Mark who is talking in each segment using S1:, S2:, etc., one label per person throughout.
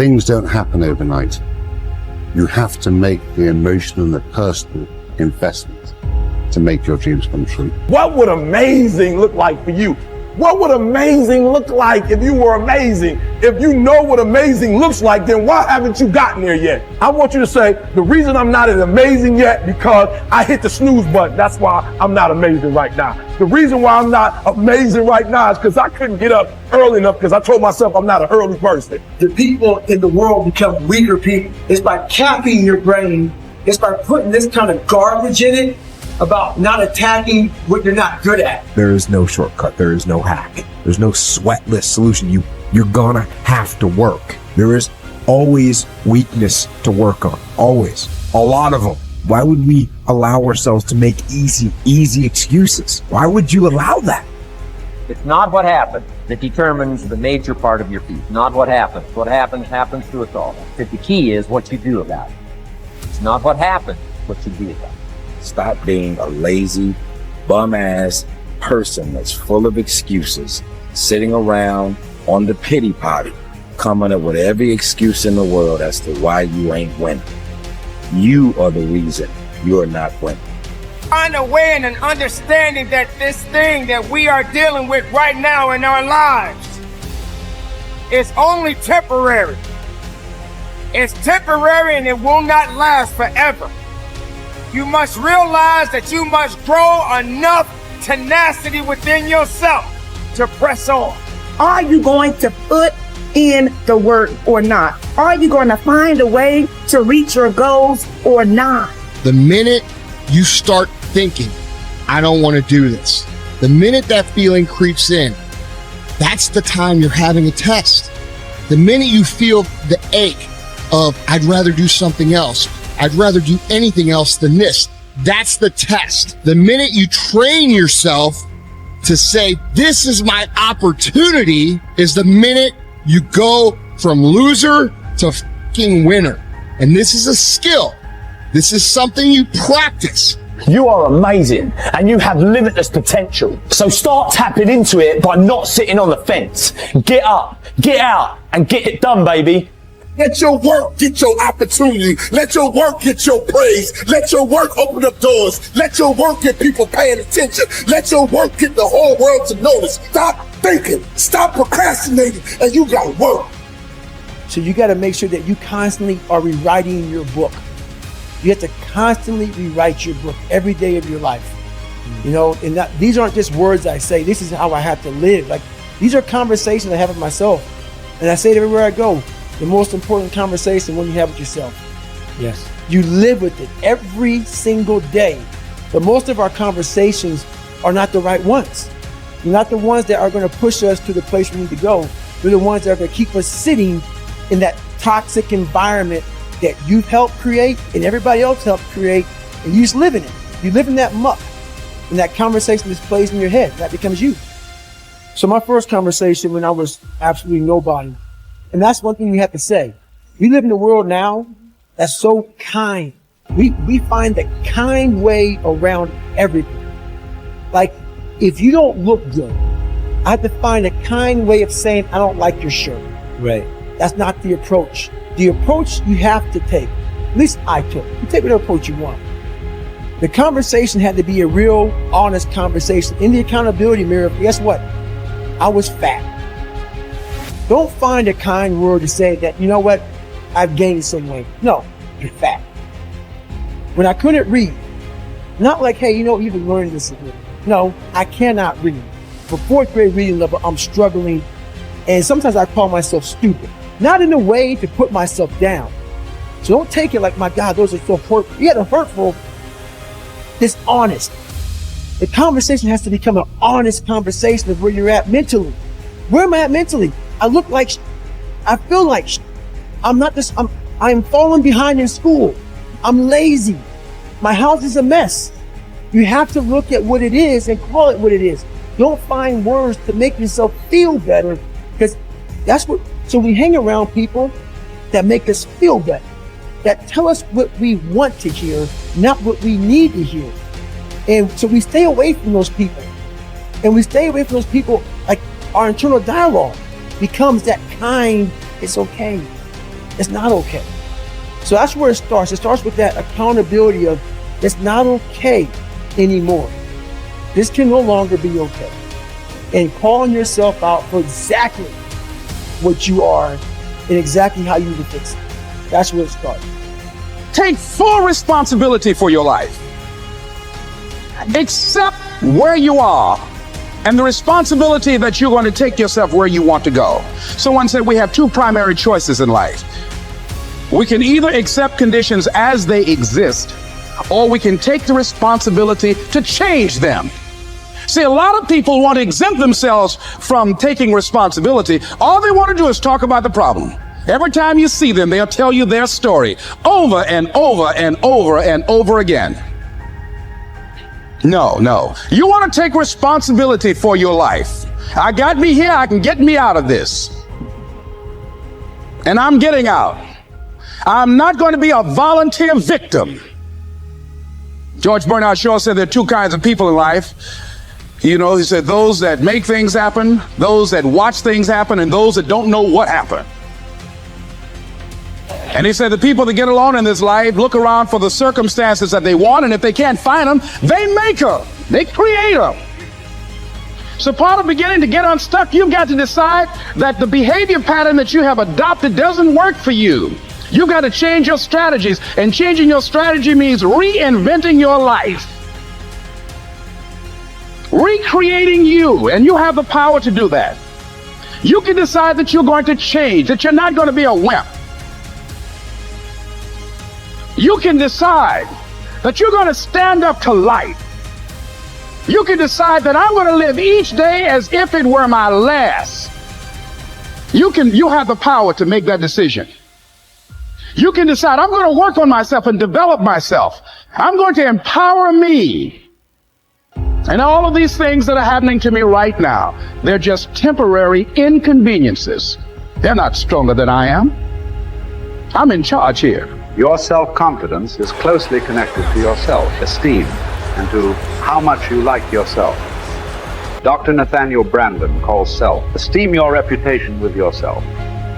S1: Things don't happen overnight. You have to make the emotional and the personal investment to make your dreams come true.
S2: What would amazing look like for you? What would amazing look like if you were amazing? If you know what amazing looks like, then why haven't you gotten there yet? I want you to say, the reason I'm not as amazing yet because I hit the snooze button. That's why I'm not amazing right now. The reason why I'm not amazing right now is because I couldn't get up early enough because I told myself I'm not an early person.
S3: The people in the world become weaker people. It's by capping your brain. It's by putting this kind of garbage in it about not attacking what you're not good at.
S4: There is no shortcut. There is no hack. There's no sweatless solution. You're gonna have to work. There is always weakness to work on. Always. A lot of them. Why would we allow ourselves to make easy excuses? Why would you allow that?
S5: It's not what happens that determines the major part of your feat. Not what happens. What happens to us all. But the key is what you do about it. It's not what happens, what you do about it.
S6: Stop being a lazy, bum-ass person that's full of excuses, sitting around on the pity potty, coming up with every excuse in the world as to why you ain't winning. You are the reason you are not winning.
S7: Find a way and an understanding that this thing that we are dealing with right now in our lives is only temporary. It's temporary and it will not last forever. You must realize that you must grow enough tenacity within yourself to press on.
S8: Are you going to put in the work or not? Are you going to find a way to reach your goals or not?
S9: The minute you start thinking, I don't want to do this, the minute that feeling creeps in, that's the time you're having a test. The minute you feel the ache of, I'd rather do something else, I'd rather do anything else than this, that's the test. The minute you train yourself to say, this is my opportunity, is the minute you go from loser to fucking winner. And this is a skill. This is something you practice.
S2: You are amazing and you have limitless potential. So start tapping into it by not sitting on the fence. Get up, get out, and get it done, baby.
S10: Let your work get your opportunity. Let your work get your praise. Let your work open up doors. Let your work get people paying attention. Let your work get the whole world to notice. Stop thinking. Stop procrastinating. And you got to work.
S3: So you got to make sure that you constantly are rewriting your book. You have to constantly rewrite your book every day of your life. You know, and these aren't just words I say. This is how I have to live. Like, these are conversations I have with myself. And I say it everywhere I go. The most important conversation when you have with yourself.
S11: Yes.
S3: You live with it every single day. But most of our conversations are not the right ones. They're not the ones that are going to push us to the place we need to go. They're the ones that are going to keep us sitting in that toxic environment that you've helped create and everybody else helped create, and you just live in it. You live in that muck, and that conversation just plays in your head. That becomes you. So my first conversation when I was absolutely nobody, and that's one thing we have to say. We live in a world now that's so kind. We find the kind way around everything. Like, if you don't look good, I have to find a kind way of saying, I don't like your shirt.
S11: Right.
S3: That's not the approach. The approach you have to take, at least I took. You take whatever approach you want. The conversation had to be a real, honest conversation. In the accountability mirror, guess what? I was fat. Don't find a kind word to say that, you know what, I've gained some weight. No, you're fat. When I couldn't read, not like, hey, you know, you've been learning this. No, I cannot read. For fourth grade reading level, I'm struggling. And sometimes I call myself stupid. Not in a way to put myself down. So don't take it like, my God, those are so hurtful. Yeah, they're hurtful. It's honest. The conversation has to become an honest conversation of where you're at mentally. Where am I at mentally? I look like I feel like I'm not this. I'm falling behind in school. I'm lazy. My house is a mess. You have to look at what it is and call it what it is. Don't find words to make yourself feel better, because that's what. So we hang around people that make us feel better, that tell us what we want to hear, not what we need to hear. And so we stay away from those people. And we stay away from those people, like our internal dialogue becomes that kind, it's okay. It's not okay. So that's where it starts. It starts with that accountability of it's not okay anymore. This can no longer be okay. And calling yourself out for exactly what you are and exactly how you can fix it. That's where it starts.
S11: Take full responsibility for your life. Accept where you are and the responsibility that you're going to take yourself where you want to go. Someone said we have two primary choices in life. We can either accept conditions as they exist, or we can take the responsibility to change them. See, a lot of people want to exempt themselves from taking responsibility. All they want to do is talk about the problem. Every time you see them, they'll tell you their story over and over and over and over again. No. You want to take responsibility for your life. I got me here, I can get me out of this. And I'm getting out. I'm not going to be a volunteer victim. George Bernard Shaw said there are two kinds of people in life. You know, he said those that make things happen, those that watch things happen, and those that don't know what happened. And he said the people that get along in this life look around for the circumstances that they want, and if they can't find them, they make them. They create them. So part of beginning to get unstuck, you've got to decide that the behavior pattern that you have adopted doesn't work for you. You've got to change your strategies, and changing your strategy means reinventing your life. Recreating you, and you have the power to do that. You can decide that you're going to change, that you're not going to be a wimp. You can decide that you're going to stand up to life. You can decide that I'm going to live each day as if it were my last. You have the power to make that decision. You can decide I'm going to work on myself and develop myself. I'm going to empower me. And all of these things that are happening to me right now, they're just temporary inconveniences. They're not stronger than I am. I'm in charge here.
S12: Your self-confidence is closely connected to your self-esteem and to how much you like yourself. Dr. Nathaniel Brandon calls self-esteem your reputation with yourself.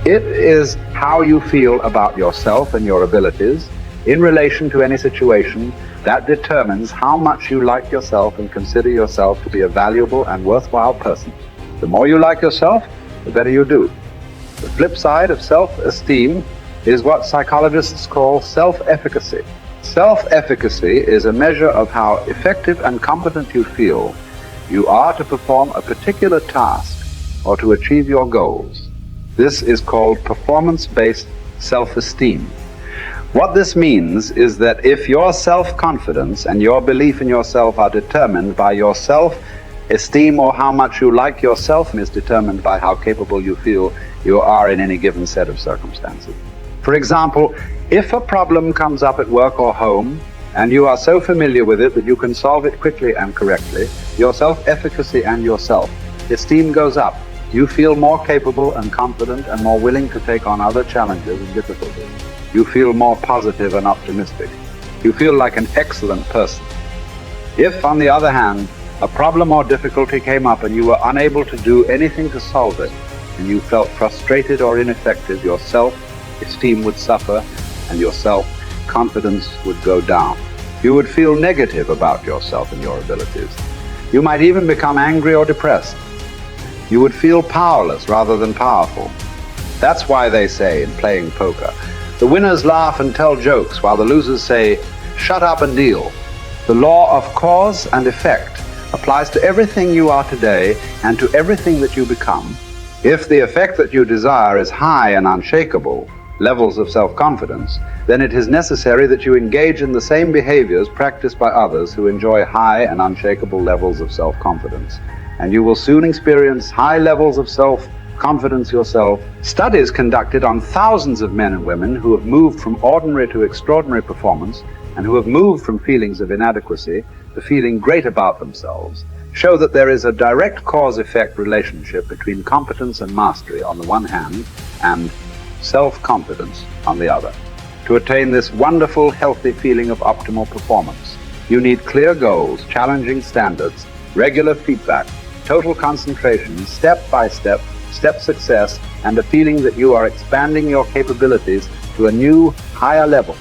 S12: It is how you feel about yourself and your abilities in relation to any situation that determines how much you like yourself and consider yourself to be a valuable and worthwhile person. The more you like yourself, the better you do. The flip side of self-esteem is what psychologists call self-efficacy. Self-efficacy is a measure of how effective and competent you feel you are to perform a particular task or to achieve your goals. This is called performance-based self-esteem. What this means is that if your self-confidence and your belief in yourself are determined by your self-esteem, or how much you like yourself is determined by how capable you feel you are in any given set of circumstances. For example, if a problem comes up at work or home, and you are so familiar with it that you can solve it quickly and correctly, your self-efficacy and your self-esteem goes up. You feel more capable and confident and more willing to take on other challenges and difficulties. You feel more positive and optimistic. You feel like an excellent person. If, on the other hand, a problem or difficulty came up and you were unable to do anything to solve it, and you felt frustrated or ineffective, your self-esteem would suffer and your self-confidence would go down. You would feel negative about yourself and your abilities. You might even become angry or depressed. You would feel powerless rather than powerful. That's why they say in playing poker, the winners laugh and tell jokes while the losers say, shut up and deal. The law of cause and effect applies to everything you are today and to everything that you become. If the effect that you desire is high and unshakable, levels of self-confidence, then it is necessary that you engage in the same behaviors practiced by others who enjoy high and unshakable levels of self-confidence. And you will soon experience high levels of self-confidence yourself. Studies conducted on thousands of men and women who have moved from ordinary to extraordinary performance and who have moved from feelings of inadequacy to feeling great about themselves show that there is a direct cause-effect relationship between competence and mastery on the one hand and self-confidence on the other. To attain this wonderful, healthy feeling of optimal performance, you need clear goals, challenging standards, regular feedback, total concentration, step-by-step, step success, and a feeling that you are expanding your capabilities to a new, higher level.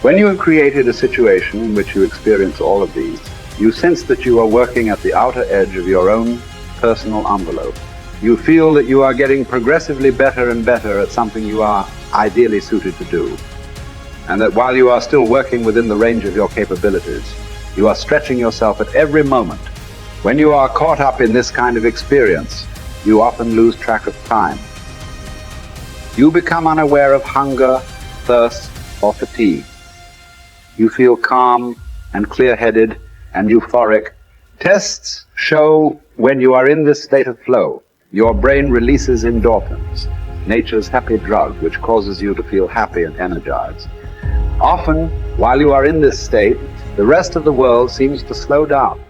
S12: When you have created a situation in which you experience all of these, you sense that you are working at the outer edge of your own personal envelope. You feel that you are getting progressively better and better at something you are ideally suited to do. And that while you are still working within the range of your capabilities, you are stretching yourself at every moment. When you are caught up in this kind of experience, you often lose track of time. You become unaware of hunger, thirst, or fatigue. You feel calm and clear-headed and euphoric. Tests show when you are in this state of flow, your brain releases endorphins, nature's happy drug, which causes you to feel happy and energized. Often, while you are in this state, the rest of the world seems to slow down.